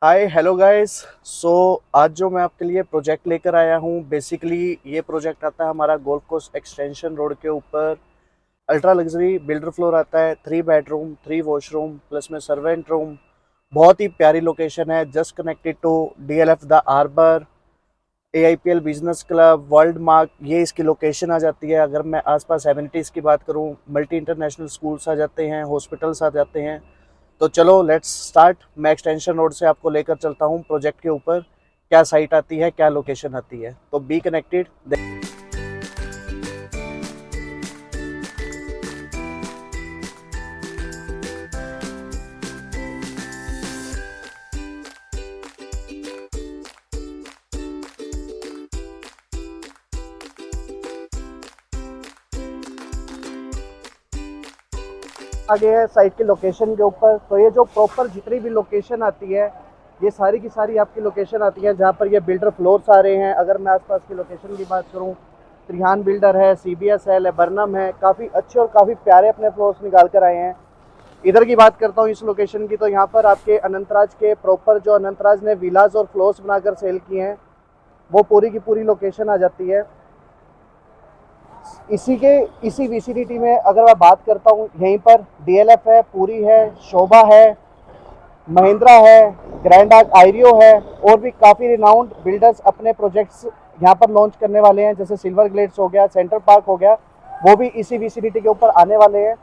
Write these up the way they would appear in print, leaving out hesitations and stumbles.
Hi hello guys. सो आज जो मैं आपके लिए प्रोजेक्ट लेकर आया हूँ, बेसिकली ये प्रोजेक्ट आता है हमारा गोल्फ कोर्स एक्सटेंशन रोड के ऊपर। अल्ट्रा लग्जरी बिल्डर फ्लोर आता है, 3 bedroom 3 washroom plus maid servant room. बहुत ही प्यारी लोकेशन है, just connected to DLF the Arbour, AIPL business club, world mark, ये इसकी लोकेशन आ जाती है। अगर मैं आसपास एमिनिटीज़ की बात करूँ, मल्टी इंटरनेशनल स्कूल्स आ जाते हैं, हॉस्पिटल्स आ जाते हैं। तो चलो लेट्स स्टार्ट। मैं एक्सटेंशन रोड से आपको लेकर चलता हूँ प्रोजेक्ट के ऊपर, क्या साइट आती है, क्या लोकेशन आती है। तो बी कनेक्टेड। आगे है साइट की लोकेशन के ऊपर। तो ये जो प्रॉपर जितनी भी लोकेशन आती है, ये सारी की सारी आपकी लोकेशन आती है जहाँ पर ये बिल्डर फ्लोर्स आ रहे हैं। अगर मैं आसपास की लोकेशन की बात करूँ, त्रिहान बिल्डर है, CBS है, लेबरनम है, काफ़ी अच्छे और काफ़ी प्यारे अपने फ्लोर्स निकाल कर आए हैं। इधर की बात करता हूँ इस लोकेशन की, तो यहाँ पर आपके अनंतराज के प्रॉपर जो अनंतराज ने विलाज और फ्लोर्स बनाकर सेल किए हैं, वो पूरी की पूरी लोकेशन आ जाती है। इसी विसिनिटी में अगर मैं बात करता हूँ, यहीं पर DLF है, पूरी है, शोभा है, महिंद्रा है, ग्रैंड आर्क आयरियो है, और भी काफ़ी रिनाउंड बिल्डर्स अपने प्रोजेक्ट्स यहाँ पर लॉन्च करने वाले हैं। जैसे सिल्वर ग्लेड्स हो गया, सेंटर पार्क हो गया, वो भी इसी विसिनिटी के ऊपर आने वाले हैं।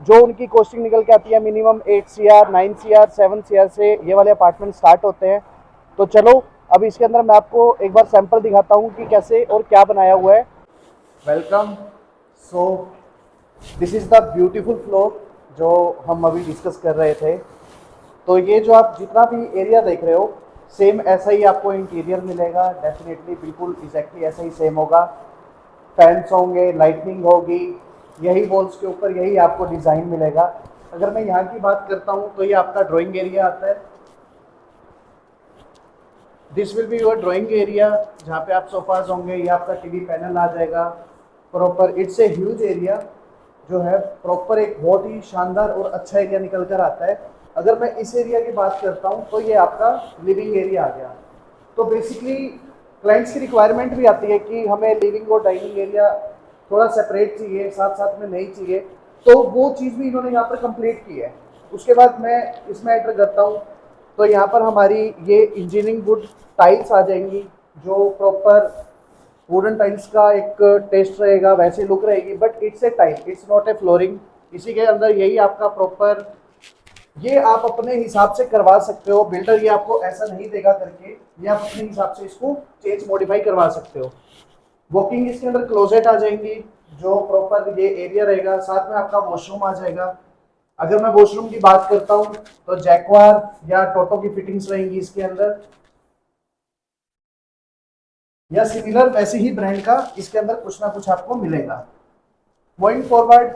जो उनकी कॉस्टिंग निकल के आती है मिनिमम 8 CR 9 CR 7 CR से ये वाले अपार्टमेंट स्टार्ट होते हैं। तो चलो अब इसके अंदर मैं आपको एक बार सैंपल दिखाता हूँ कि कैसे और क्या बनाया हुआ है। Welcome. So this is the beautiful floor जो हम अभी डिस्कस कर रहे थे। तो ये जो आप जितना भी एरिया देख रहे हो, सेम ऐसा ही आपको इंटीरियर मिलेगा। डेफिनेटली बिल्कुल एग्जैक्टली ऐसा ही सेम होगा। फैंस होंगे, लाइटनिंग होगी, यही वॉल्स के ऊपर यही आपको डिज़ाइन मिलेगा। अगर मैं यहाँ की बात करता हूँ तो ये आपका ड्राइंग एरिया आता है। This will be your drawing area, जहाँ पे आप सोफाज होंगे, ये आपका टीवी पैनल आ जाएगा। Proper it's a huge area जो है, प्रॉपर एक बहुत ही शानदार और अच्छा एरिया निकल कर आता है। अगर मैं इस एरिया की बात करता हूँ तो ये आपका लिविंग एरिया आ गया। तो बेसिकली क्लाइंट्स की रिक्वायरमेंट भी आती है कि हमें लिविंग और डाइनिंग एरिया थोड़ा सेपरेट चाहिए, साथ साथ में नहीं चाहिए। तो वो चीज़ भी इन्होंने यहाँ पर कंप्लीट की है। उसके बाद मैं इसमें एंटर करता हूँ, तो यहाँ पर हमारी ये इंजीनियरिंग वुड टाइल्स आ जाएंगी, जो प्रॉपर वुडन टाइल्स का एक टेस्ट रहेगा, वैसे लुक रहेगी, but it's a tile, it's not a flooring. इसी के अंदर यही आपका प्रॉपर, ये आप अपने हिसाब से करवा सकते हो। बिल्डर ये आपको ऐसा नहीं देगा करके, ये आप अपने हिसाब से इसको चेंज मॉडिफाई करवा सकते हो। वॉकिंग इसके अंदर क्लोजेट आ जाएंगी, जो प्रॉपर ये एरिया रहेगा, साथ में आपका वॉशरूम आ जाएगा। अगर मैं वॉशरूम की बात करता हूँ तो जैक्वार या टोटो की फिटिंग्स रहेंगी इसके अंदर, या सिमिलर वैसे ही ब्रांड का इसके अंदर कुछ ना कुछ आपको मिलेगा। गोइंग फॉरवर्ड,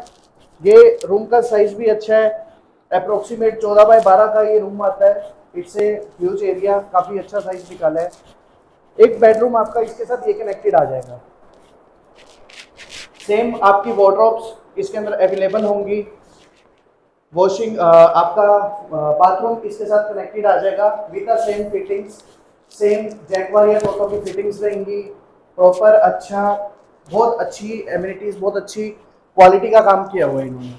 ये रूम का साइज भी अच्छा है। अप्रोक्सीमेट 14 बाय 12 का ये रूम आता है। इट्स ए ह्यूज एरिया, काफ़ी अच्छा साइज निकाला है। एक बेडरूम आपका इसके साथ ये कनेक्टेड आ जाएगा। सेम आपकी वार्डरोब्स इसके अंदर अवेलेबल होंगी। वॉशिंग आपका बाथरूम इसके साथ कनेक्टेड आ जाएगा with the same fittings. Same Jaquar या टोटो की फिटिंग्स रहेंगी। प्रॉपर अच्छा, बहुत अच्छी एमिनिटीज, बहुत अच्छी क्वालिटी का काम किया हुआ है इन्होंने।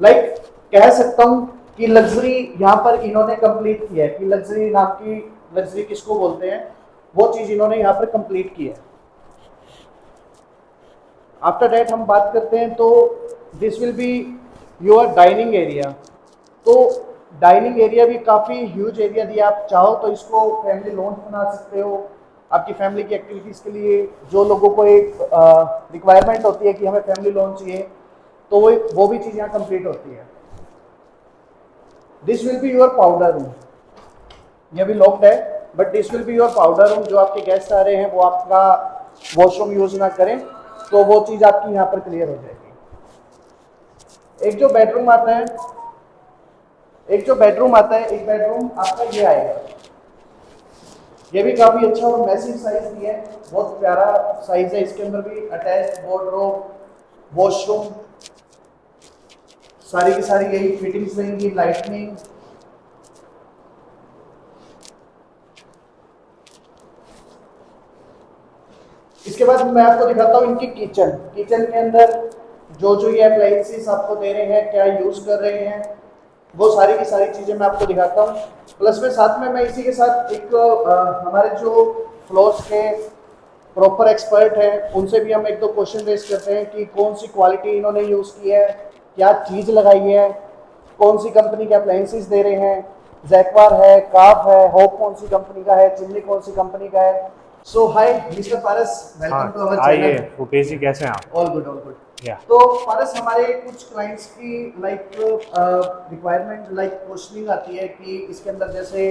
लाइक कह सकता हूँ कि लग्जरी यहाँ पर इन्होंने कंप्लीट किया है। कि लग्जरी नाम की, लग्जरी किसको बोलते हैं, वो चीज़ इन्होंने यहाँ पर कंप्लीट की है। आफ्टर दैट हम बात करते हैं तो this will be your dining area. तो डाइनिंग एरिया भी काफ़ी ह्यूज एरिया दिया। आप चाहो तो इसको फैमिली लॉन्च बना सकते हो आपकी फैमिली की एक्टिविटीज़ के लिए। जो लोगों को एक रिक्वायरमेंट होती है कि हमें फैमिली लॉन्च चाहिए, तो वो भी चीज़ यहाँ कंप्लीट होती है। This will be your powder room. ये भी लॉक्ड है, but this will be your powder room. जो आपके गेस्ट आ रहे हैं वो आपका वॉशरूम यूज ना करें, तो वो चीज़ आपकी यहाँ पर क्लियर हो जाएगी। एक जो बेडरूम आता है, एक बेडरूम आपका ये आएगा। ये भी काफ़ी अच्छा और मैसिव साइज भी है, बहुत प्यारा साइज है। इसके अंदर भी अटैच वार्डरोब, वॉशरूम, सारी की सारी यही फिटिंग्स रहेंगी। लाइटनिंग, इसके बाद मैं आपको दिखाता हूँ इनकी किचन। किचन के अंदर जो जो ये अप्लायंसेस आपको दे रहे हैं, क्या यूज़ कर रहे हैं, वो सारी की सारी चीज़ें मैं आपको दिखाता हूँ। प्लस में साथ में मैं इसी के साथ एक हमारे जो फ्लोर्स के प्रॉपर एक्सपर्ट हैं उनसे भी हम एक दो क्वेश्चन रेज करते हैं कि कौन सी क्वालिटी इन्होंने यूज़ की है, क्या चीज़ लगाई है, कौन सी कंपनी के अप्लायंसेस दे रहे हैं, जैक्वार है, काफ है, होप कौन सी कंपनी का है, चिमनी कौन सी कंपनी का है। So hi mister Paras, welcome to our आइए चैनल। भूपेश जी, कैसे हैं आप? All good all good. या तो पारस, हमारे कुछ क्लाइंट्स की लाइक रिक्वायरमेंट लाइक क्वेश्चनिंग आती है कि इसके अंदर जैसे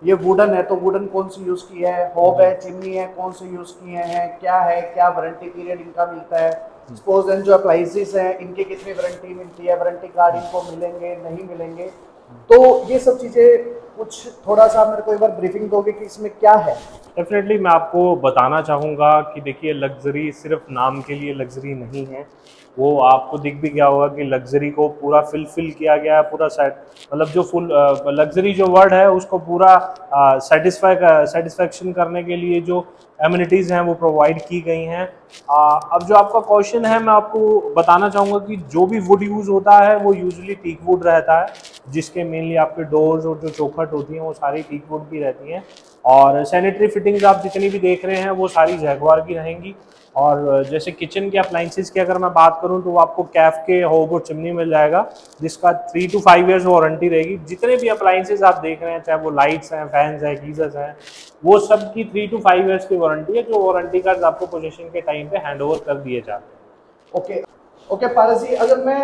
ये वुडन है तो वुडन कौन सी यूज़ की है, होब है, चिमनी है, कौन से यूज़ किए हैं, क्या है, क्या वारंटी पीरियड इनका मिलता है, सपोज एंड जो अप्लायंसेस हैं इनकी कितनी वारंटी मिलती है, वारंटी कार्ड इनको मिलेंगे नहीं मिलेंगे। तो ये सब चीज़ें कुछ थोड़ा सा मेरे को एक बार ब्रीफिंग दोगे कि इसमें क्या है। डेफिनेटली मैं आपको बताना चाहूँगा कि देखिए, लग्जरी सिर्फ नाम के लिए लग्जरी नहीं है। वो आपको दिख भी गया होगा कि लग्जरी को पूरा फिल किया गया है, पूरा सेट, मतलब जो फुल लग्जरी जो वर्ड है उसको पूरा सेटिस्फैक्शन करने के लिए जो एमिनिटीज़ हैं वो प्रोवाइड की गई हैं। अब जो आपका क्वेश्चन है, मैं आपको बताना चाहूँगा कि जो भी वुड यूज़ होता है वो यूजुअली टीक वुड रहता है, जिसके मेनली आपके डोर्स और जो चौखट होती हैं वो सारी टीक वुड की रहती हैं। और सैनिटरी फिटिंग्स आप जितनी भी देख रहे हैं वो सारी जैगवार की रहेंगी। और जैसे किचन के अप्लाइंसेस की अगर मैं बात करूं तो वो आपको कैफ के होब और चिमनी मिल जाएगा, जिसका 3 to 5 ईयर्स वारंटी रहेगी। जितने भी अप्लाइंसेस आप देख रहे हैं, चाहे वो लाइट्स हैं, फैंस हैं, गीजर्स हैं, वो सब की 3 to 5 ईयर्स की वारंटी है, जो वारंटी कार्ड आपको पोजीशन के टाइम पे हैंड ओवर कर दिए जाते हैं। ओके ओके पारस जी, अगर मैं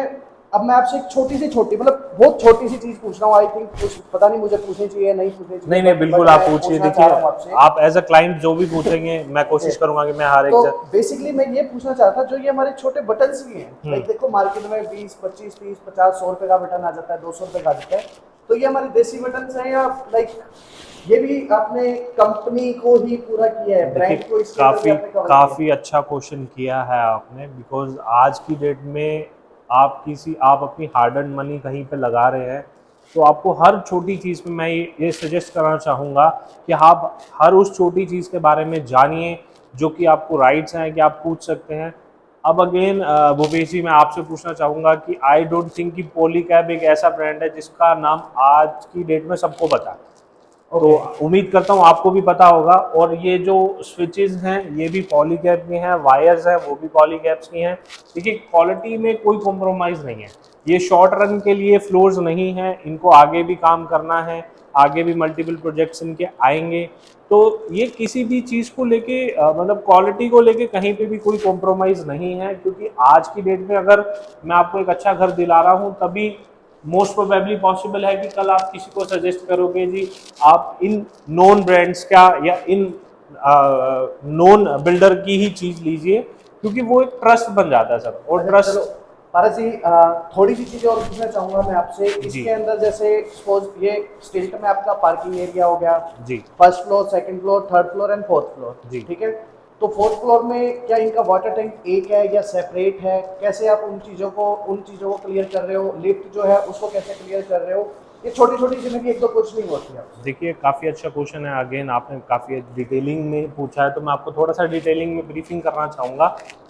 आपसे एक छोटी मतलब बहुत छोटी सी चीज पूछ रहा हूँ। आई थिंक कुछ पता नहीं मुझे पूछनी चाहिए नहीं पूछनी चाहिए, नहीं नहीं, बिल्कुल बट आप मैं पूछिए। पूछना देखिए, चाह रहा हूँ आपसे। आप एज अ क्लाइंट जो भी पूछेंगे मैं कोशिश करूंगा कि मैं हर एक तो बेसिकली मैं ये पूछना चाह रहा था, जो ये हमारे छोटे बटन्स भी हैं, लाइक देखो मार्केट में 20 25 30 50 100 रुपए का बटन आ जाता है, 200 रुपए का आ जाता है। तो ये हमारे देसी बटन्स हैं या लाइक ये भी आपने कंपनी को ही पूरा किया है, देखिए, ब्रांड को इसके अंदर भी काफ़ी आपने कवर किया काफ़ी अच्छा क्वेश्चन किया है आपने, बिकॉज आज की डेट में आप अपनी हार्ड एंड मनी कहीं पे लगा रहे हैं, तो आपको हर छोटी चीज़ में मैं ये सजेस्ट करना चाहूँगा कि आप हर उस छोटी चीज़ के बारे में जानिए जो कि आपको राइट्स हैं कि आप पूछ सकते हैं। अब अगेन भूपेश जी, मैं आपसे पूछना चाहूँगा कि आई डोंट थिंक कि पॉलीकैब एक ऐसा ब्रांड है जिसका नाम आज की डेट में सबको पता है। तो उम्मीद करता हूँ आपको भी पता होगा। और ये जो स्विचेस हैं ये भी पॉलीकैब के हैं, वायर्स हैं वो भी पॉलीकैब्स की हैं। देखिए, क्वालिटी में कोई कॉम्प्रोमाइज़ नहीं है। ये शॉर्ट रन के लिए फ्लोर्स नहीं हैं, इनको आगे भी काम करना है, आगे भी मल्टीपल प्रोजेक्ट्स इनके आएंगे। तो ये किसी भी चीज़ को लेके मतलब क्वालिटी को लेके कहीं पे भी कोई कॉम्प्रोमाइज़ नहीं है, क्योंकि आज की डेट में अगर मैं आपको एक अच्छा घर दिला रहा हूँ तभी मोस्ट प्रोबेबली पॉसिबल है कि कल आप किसी को सजेस्ट करोगे जी आप इन नॉन ब्रांड्स का या इन नॉन बिल्डर की ही चीज लीजिए, क्योंकि वो एक ट्रस्ट बन जाता है सर। और अच्छा चलो ट्रस्ट पारस जी, थोड़ी सी चीजें और पूछना चाहूंगा मैं आपसे। जी इसके अंदर जैसे सपोज ये स्टिल्ट में आपका पार्किंग एरिया हो गया, जी first floor, second floor, third floor and fourth floor, जी। ठीक है। तो फोर्थ फ्लोर में क्या इनका वाटर टैंक एक है या सेपरेट है, कैसे आप उन चीज़ों को क्लियर कर रहे हो, लिफ्ट जो है उसको कैसे क्लियर कर रहे हो, ये छोटी छोटी चीज़ें भी एक दो कुछ नहीं होती है। देखिए, काफ़ी अच्छा क्वेश्चन है। अगेन आपने काफ़ी डिटेलिंग में पूछा है, तो मैं आपको थोड़ा सा डिटेलिंग में ब्रीफिंग करना चाहूँगा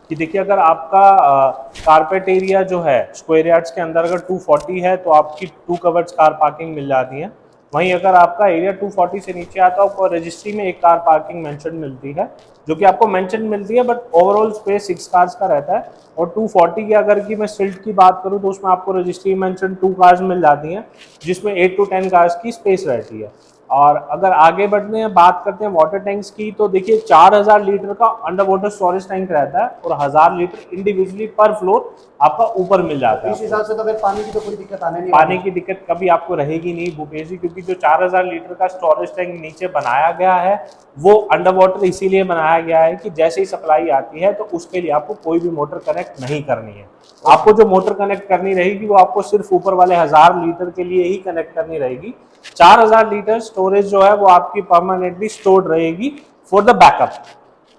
कि देखिए, अगर आपका कारपेट एरिया जो है स्क्वायर यार्ड्स के अंदर अगर 240 है तो आपकी 2 कवर्स कार पार्किंग मिल जाती है। वहीं अगर आपका एरिया 240 से नीचे आता है तो रजिस्ट्री में एक कार पार्किंग मेंशन मिलती है, जो कि आपको मेंशन मिलती है, बट ओवरऑल स्पेस 6 कार्स का रहता है। और 240 की अगर की मैं सिल्ट की बात करूं तो उसमें आपको रजिस्ट्री मेंशन 2 कार्स मिल जाती हैं, जिसमें 8 to 10 कार्स की स्पेस रहती है। और अगर आगे बढ़ते हैं, बात करते हैं वाटर टैंक्स की, तो देखिए 4000 लीटर का अंडर वाटर स्टोरेज टैंक रहता है और 1000 लीटर इंडिविजुअली पर फ्लोर आपका ऊपर मिल जाता है। इस हिसाब से तो फिर पानी की तो कोई दिक्कत आने नहीं पानी वाली। की दिक्कत कभी आपको रहेगी नहीं भूपेश जी, क्योंकि जो 4000 लीटर का स्टोरेज टैंक नीचे बनाया गया है वो अंडर वाटर इसीलिए बनाया गया है कि जैसे ही सप्लाई आती है तो उसके लिए आपको कोई भी मोटर कनेक्ट नहीं करनी है। आपको जो मोटर कनेक्ट करनी रहेगी वो आपको सिर्फ ऊपर वाले 1000 लीटर के लिए ही कनेक्ट करनी रहेगी। 4000 लीटर स्टोरेज जो है वो आपकी परमानेंटली स्टोर्ड रहेगी फॉर द बैकअप।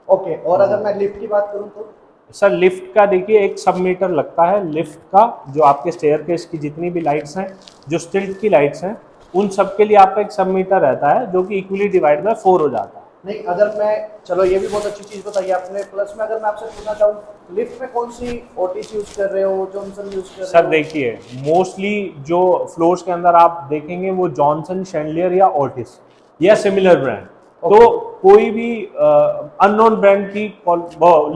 ओके, और अगर मैं लिफ्ट की बात करूँ तो सर, लिफ्ट का देखिए एक सब मीटर लगता है। लिफ्ट का जो आपके स्टेयरकेस की जितनी भी लाइट्स हैं, जो स्टिल्ट की लाइट्स हैं, उन सब के लिए आपका एक सब मीटर रहता है जो कि इक्वली डिवाइड बाय 4 हो जाता है। नहीं, अगर मैं, चलो ये भी बहुत अच्छी चीज़ बताई आपने। प्लस में अगर मैं आपसे पूछना चाहूँ, लिफ्ट में कौन सी ओटिस यूज़ कर रहे हो, जॉनसन यूज़ कर रहे सर हो? देखिए, मोस्टली जो फ्लोर्स के अंदर आप देखेंगे वो जॉनसन, शैंडलियर या ओटिस या सिमिलर ब्रांड। तो ओके। कोई भी अननोन ब्रांड की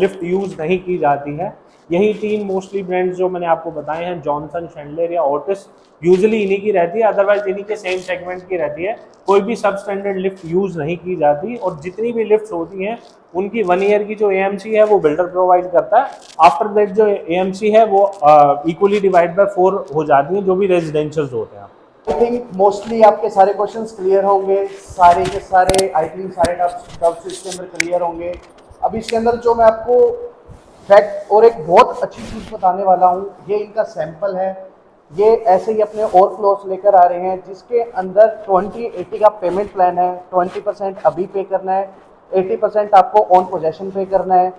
लिफ्ट यूज नहीं की जाती है। यही तीन मोस्टली ब्रांड्स जो मैंने आपको बताए हैं, जॉनसन, शैंडलियर या ओटिस, यूजुअली इन्हीं की रहती है, अदरवाइज इन्हीं के सेम सेगमेंट की रहती है। कोई भी सब स्टैंडर्ड लिफ्ट यूज नहीं की जाती, और जितनी भी लिफ्ट होती हैं उनकी 1 ईयर की जो एएमसी है वो बिल्डर प्रोवाइड करता है। आफ्टर दैट जो एएमसी है वो इक्वली डिवाइड बाय 4 हो जाती है, जो भी रेजिडेंशियल्स होते हैं। आई थिंक मोस्टली आपके सारे क्वेश्चंस क्लियर होंगे, सारे के सारे, आई थिंक सारे डाउट्स इसके अंदर क्लियर होंगे। अब इसके अंदर जो मैं आपको फैक्ट और एक बहुत अच्छी चीज़ बताने वाला हूँ, ये इनका सैंपल है। ये ऐसे ही अपने और फ्लोर्स लेकर आ रहे हैं, जिसके अंदर 20-80 का पेमेंट प्लान है। 20% अभी पे करना है, 80% आपको ऑन पोजेशन पे करना है।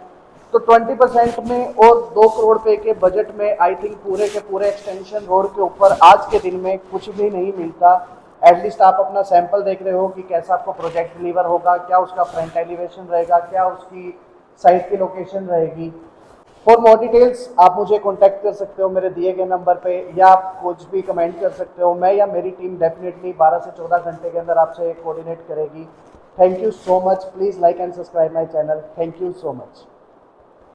तो 20% में और 2 करोड़ पे के बजट में आई थिंक पूरे के पूरे एक्सटेंशन रोड के ऊपर आज के दिन में कुछ भी नहीं मिलता। एटलीस्ट आप अपना सैंपल देख रहे हो कि कैसा आपको प्रोजेक्ट डिलीवर होगा, क्या उसका फ्रंट एलिवेशन रहेगा, क्या उसकी साइट की लोकेशन रहेगी। फॉर मोर डिटेल्स आप मुझे कॉन्टैक्ट कर सकते हो मेरे दिए गए नंबर पे, या आप कुछ भी कमेंट कर सकते हो। मैं या मेरी टीम डेफिनेटली 12 से 14 घंटे के अंदर आपसे कोऑर्डिनेट करेगी। Thank you so much. Please like and subscribe my channel. Thank you so much.